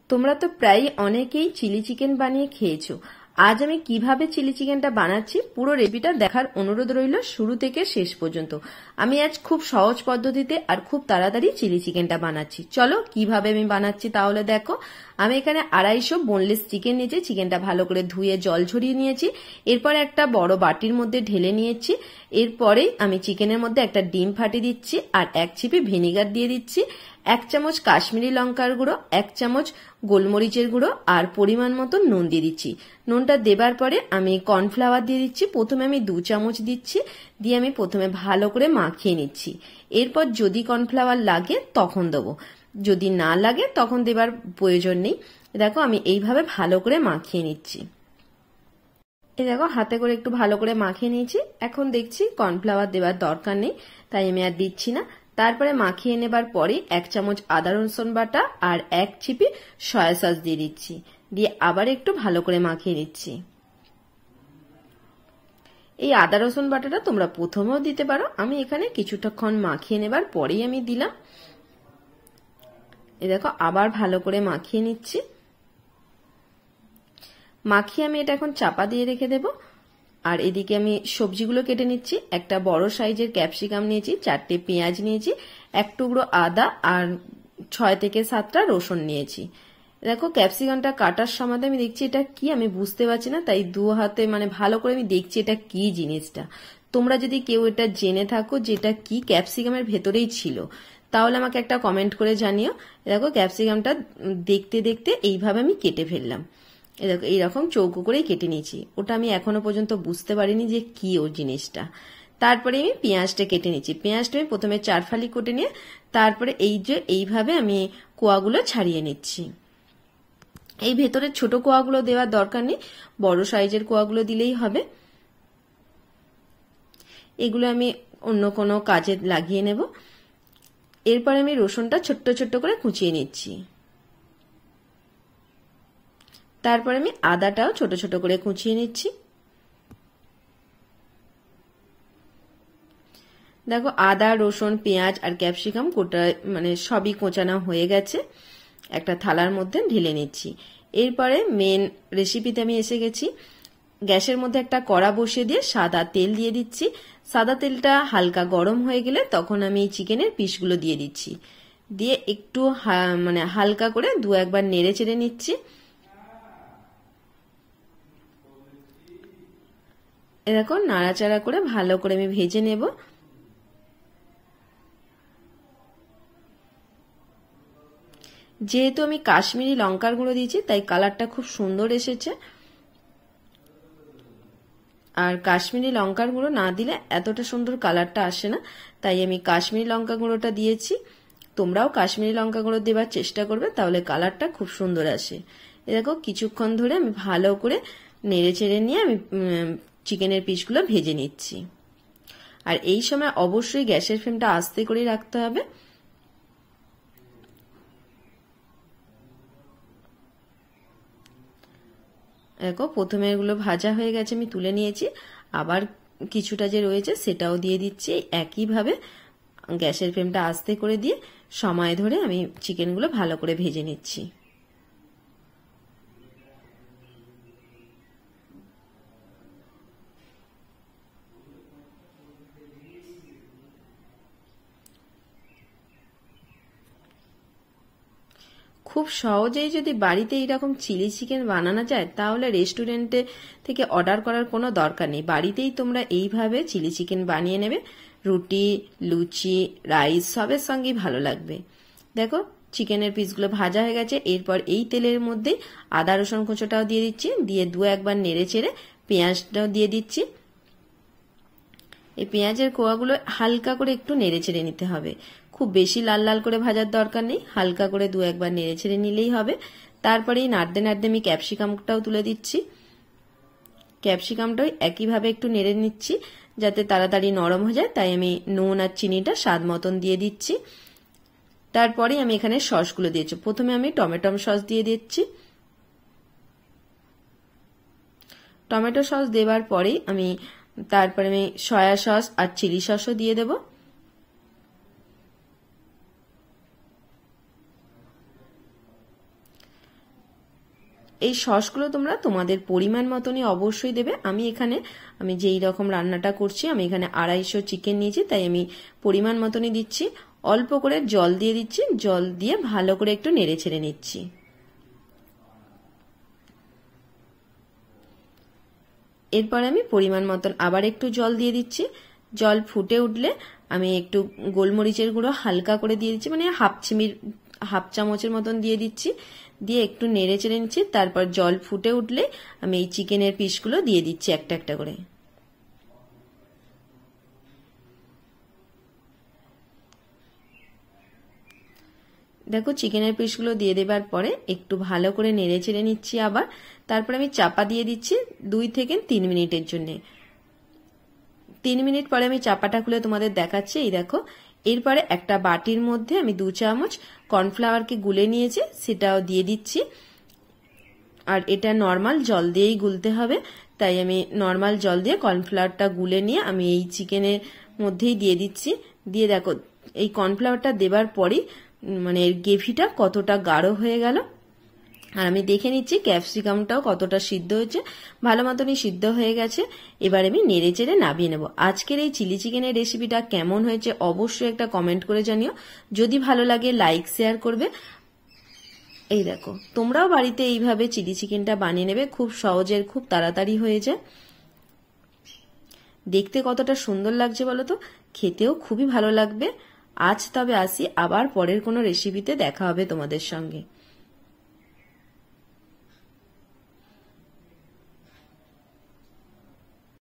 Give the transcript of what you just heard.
তোমরা তো প্রায় অনেকেই চিলি চিকেন বানিয়ে খেয়েছো। আজ আমি কিভাবে চিলি চিকেনটা বানাচ্ছি পুরো রেসিপিটা দেখার অনুরোধ রইল শুরু থেকে শেষ পর্যন্ত। আমি আজ খুব সহজ পদ্ধতিতে আর খুব তাড়াতাড়ি চিলি চিকেনটা বানাচ্ছি। চলো কিভাবে আমি বানাচ্ছি তাহলে দেখো। আমি এখানে 250 বোনলেস চিকেন নিয়েছি। চিকেনটা ভালো করে ধুয়ে জল ঝরিয়ে নিয়েছি। এরপর একটা বড় বাটির মধ্যে ঢেলে নিয়েছি। এরপরে আমি চিকেনের মধ্যে একটা ডিম ফাটিয়ে দিচ্ছি আর 1 চিপি ভিনিগার দিয়ে দিচ্ছি। 1 চামচ কাশ্মীরি লঙ্কার গুঁড়ো, 1 চামচ গোলমরিচের গুঁড়ো আর পরিমাণ মতো নুন দিয়ে দিচ্ছি। নুনটা দেবার পরে আমি কর্নফ্লাওয়ার দিয়ে দিচ্ছি। প্রথমে আমি 2 চামচ দিচ্ছি, দিয়ে আমি প্রথমে ভালো করে মাখিয়ে নিচ্ছি। এরপর যদি কর্নফ্লাওয়ার লাগে তখন দেবো, যদি না লাগে তখন দেবার প্রয়োজন নেই। দেখো আমি এইভাবে ভালো করে মাখিয়ে নিচ্ছি। এই দেখো হাতে করে একটু ভালো করে মাখিয়ে নিয়েছি। এখন দেখছি কর্নফ্লাওয়ার দেওয়ার দরকার নেই, তাই আমি আর দিচ্ছি না। তারপরে মাখিয়ে নেবার পরে 1 চামচ আদা রসুন বাটা আর 1 চিপি সয়া সস দিয়ে দিচ্ছি, দিয়ে আবার একটু ভালো করে মাখিয়ে নিচ্ছি। এই আদা রসুন বাটাটা তোমরা প্রথমেও দিতে পারো, আমি এখানে কিছুটাক্ষণ মাখিয়ে নেবার পরেই আমি দিলাম। এই দেখো আবার ভালো করে মাখিয়ে নিচ্ছি। মাখিয়ে আমি এটা এখন চাপা দিয়ে রেখে দেব। আর এদিকে আমি সবজিগুলো কেটে নিচ্ছি। একটা বড় সাইজের ক্যাপসিকাম নিয়েছি, 4টে পেঁয়াজ নিয়েছি, 1 টুকরো আদা আর 6 থেকে 7টা রসুন নিয়েছি। দেখো ক্যাপসিকামটা কাটার সময় আমি দেখছি এটা কি আমি বুঝতে পারছি না, তাই 2 হাতে ভালো করে আমি দেখছি এটা কি জিনিসটা। তোমরা যদি কেউ এটা জেনে থাকো যেটা কি ক্যাপসিকামের ভেতরেই ছিল তাহলে আমাকে একটা কমেন্ট করে জানিও। দেখো ক্যাপসিকামটা দেখতে দেখতে এইভাবে আমি কেটে ফেললাম। দেখো এইরকম চৌকো করেই কেটে নিয়েছি। ওটা আমি এখনো পর্যন্ত বুঝতে পারিনি যে কি ও জিনিসটা। তারপরে আমি পেঁয়াজটা কেটে নিচ্ছি। পেঁয়াজটা আমি প্রথমে 4 ফালি কেটে নিয়ে তারপরে এইভাবে আমি কোয়াগুলো ছাড়িয়ে নিচ্ছি। এই ভেতরের ছোট কোয়াগুলো দেওয়ার দরকার নেই, বড় সাইজের কোয়াগুলো দিলেই হবে। এগুলো আমি অন্য কোনো কাজে লাগিয়ে নেব। এরপর আমি রসুনটা ছোট্ট ছোট্ট করে কুচিয়ে নিচ্ছি। তারপর আমি আদাটাও ছোট ছোট করে কুচিয়ে নিচ্ছি। দেখো আদা রসুন পেঁয়াজ আর ক্যাপসিকাম গোটা সবই কোচানো হয়ে গেছে। একটা থালার মধ্যে ঢেলে নিচ্ছি। এরপরে মেন রেসিপিতে আমি এসে গেছি। গ্যাসের মধ্যে একটা কড়া বসিয়ে দিয়ে সাদা তেল দিয়ে দিচ্ছি। সাদা তেলটা হালকা গরম হয়ে গেলে তখন আমি চিকেনের পিসগুলো দিয়ে দিচ্ছি, দিয়ে একটু হালকা করে 2-1 বার নেড়ে চেড়ে নিচ্ছি। এরকম নাড়াচাড়া করে ভালো করে আমি ভেজে নেব। যেহেতু আমি কাশ্মীরি লঙ্কার গুঁড়ো দিয়েছি তাই কালারটা খুব সুন্দর এসেছে। আর কাশ্মীরি লঙ্কার গুঁড়ো না দিলে এতটা সুন্দর কালারটা আসে না, তাই আমি কাশ্মীরি লঙ্কা গুঁড়োটা দিয়েছি। তোমরাও কাশ্মীরি লঙ্কা গুঁড়ো দেওয়ার চেষ্টা করবে, তাহলে কালারটা খুব সুন্দর আসে। দেখো কিছুক্ষণ ধরে আমি ভালো করে নেড়ে চেড়ে নিয়ে আমি চিকেনের পিসগুলো ভেজে নিচ্ছি। আর এই সময় অবশ্যই গ্যাসের ফ্লেমটা আস্তে করে রাখতে হবে। দেখো প্রথমে এগুলো ভাজা হয়ে গেছে, আমি তুলে নিয়েছি। আবার কিছুটা যে রয়েছে সেটাও দিয়ে দিচ্ছি। একইভাবে গ্যাসের ফ্লেমটা আস্তে করে দিয়ে সময় ধরে আমি চিকেনগুলো ভালো করে ভেজে নিচ্ছি। খুব সহজেই যদি বাড়িতে এইরকম চিলি চিকেন বানানো যায় তাহলে রেস্টুরেন্টে থেকে অর্ডার করার কোনো দরকার নেই। বাড়িতেই তোমরা এইভাবে চিলি চিকেন বানিয়ে নেবে, রুটি লুচি রাইস সবের সঙ্গেই ভালো লাগবে। দেখো চিকেনের পিসগুলো ভাজা হয়ে গেছে। এরপর এই তেলের মধ্যে আদা রসুন কুচোটাও দিয়ে দিচ্ছি, দিয়ে 2-1 বার নেড়ে চেড়ে পেঁয়াজটাও দিয়ে দিচ্ছি। এই পেঁয়াজের কোয়াগুলো হালকা করে একটু নেড়ে চেড়ে নিতে হবে, খুব বেশি লাল লাল করে ভাজার দরকার নেই, হালকা করে 2-1 বার নেড়ে ছেড়ে নিলেই হবে। তারপরেই নাড়তে নাড়তে আমি ক্যাপসিকামটাও তুলে দিচ্ছি। ক্যাপসিকামটাও একইভাবে একটু নেড়ে নিচ্ছি যাতে তাড়াতাড়ি নরম হয়ে যায়, তাই আমি নুন আর চিনিটা স্বাদ মতন দিয়ে দিচ্ছি। তারপরে আমি এখানে সসগুলো দিয়েছি। প্রথমে আমি টমেটো সস দিয়ে দিচ্ছি। টমেটো সস দেওয়ার পরেই তারপরে আমি সয়া সস আর চিলি সসও দিয়ে দেব। এই সসগুলো তোমরা তোমাদের পরিমাণ মতনই অবশ্যই দেবে। আমি যেই রকম রান্নাটা করছি, আমি এখানে 250 চিকেন নিয়েছি, তাই আমি পরিমাণ মতনই দিচ্ছি। অল্প করে জল দিয়ে দিচ্ছি, জল দিয়ে ভালো করে একটু নেড়ে ছেড়ে নিচ্ছি। এরপরে আমি পরিমাণ মতন আবার একটু জল দিয়ে দিচ্ছি। জল ফুটে উঠলে আমি একটু গোলমরিচের গুঁড়ো হালকা করে দিয়ে দিচ্ছি, মানে হাফ চামচের মতন দিয়ে দিচ্ছি। দিয়ে একটু নেড়ে চেড়ে নিচ্ছি। তারপর জল ফুটে উঠলে আমি এই চিকেনের পিসগুলো দিয়ে দিচ্ছি একটা একটা করে। দেখো চিকেনের পিসগুলো দিয়ে দেবার পরে একটু ভালো করে নেড়ে চেড়ে নিচ্ছি আবার। তারপর আমি চাপা দিয়ে দিচ্ছি 2 থেকে 3 মিনিটের জন্য। 3 মিনিট পরে আমি চাপাটা খুলে তোমাদের দেখাচ্ছি। এই দেখো, এরপরে একটা বাটির মধ্যে আমি 2 চামচ কর্নফ্লাওয়ারকে গুলে নিয়েছি, সেটাও দিয়ে দিচ্ছি। আর এটা নর্মাল জল দিয়েই গুলতে হবে, তাই আমি নর্মাল জল দিয়ে কর্নফ্লাওয়ারটা গুলে নিয়ে আমি এই চিকেনের মধ্যেই দিয়ে দিচ্ছি। দিয়ে দেখো এই কর্নফ্লাওয়ারটা দেবার পরই মানে এর গ্রেভিটা কতটা গাঢ় হয়ে গেল। আর আমি দেখে নিচ্ছি ক্যাপসিকামটাও কতটা সিদ্ধ হয়েছে, ভালো মতনই সিদ্ধ হয়ে গেছে। এবার আমি নেড়ে চেড়ে নামিয়ে নেব। আজকের এই চিলি চিকেনের রেসিপিটা কেমন হয়েছে অবশ্যই একটা কমেন্ট করে জানিও। যদি ভালো লাগে লাইক শেয়ার করবে। এই দেখো, তোমরাও বাড়িতে এইভাবে চিলি চিকেনটা বানিয়ে নেবে, খুব সহজে, খুব তাড়াতাড়ি হয়ে যায়। দেখতে কতটা সুন্দর লাগছে বলো তো, খেতেও খুবই ভালো লাগবে। আজ তবে আসি, আবার পরের কোনো রেসিপিতে দেখা হবে তোমাদের সঙ্গে।